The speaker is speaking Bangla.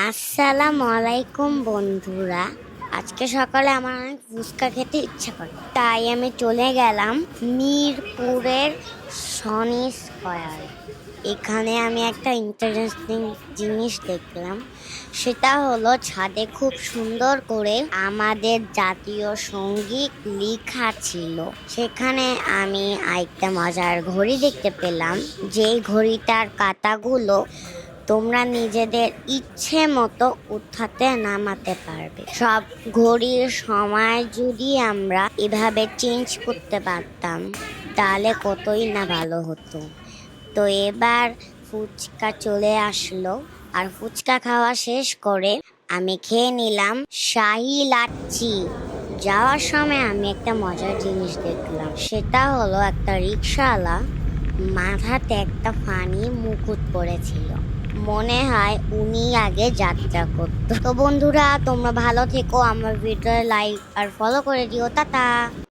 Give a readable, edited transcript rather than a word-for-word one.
আসসালামু আলাইকুম বন্ধুরা। আজকে সকালে আমার অনেক ফুচকা খেতে ইচ্ছা করে, তাই আমি চলে গেলাম মিরপুরের সনি স্কয়ার। এখানে আমি একটা ইন্টারেস্টিং জিনিস দেখলাম, সেটা হলো ছাদে খুব সুন্দর করে আমাদের জাতীয় সঙ্গীত লেখা ছিল। সেখানে আমি একটা মজার ঘড়ি দেখতে পেলাম, যে ঘড়িটার কাঁটাগুলো তোমরা নিজেদের ইচ্ছে মতো উঠাতে নামাতে পারবে। সব ঘড়ির সময় যদি আমরা এভাবে চেঞ্জ করতে পারতাম, তাহলে কতই না ভালো হতো। তো এবার ফুচকা চলে আসলো, আর ফুচকা খাওয়া শেষ করে আমি খেয়ে নিলাম শাহি লাচ্ছি। যাওয়ার সময় আমি একটা মজার জিনিস দেখলাম, সেটা হলো একটা রিক্সাওয়ালা মাথাতে একটা ফানি মুকুট পরেছিল। মনে হয় উনি আগে যাত্রা করতো। তো বন্ধুরা, তোমরা ভালো থেকো, আমার ভিডিও লাইক আর ফলো করে দিও। টাটা।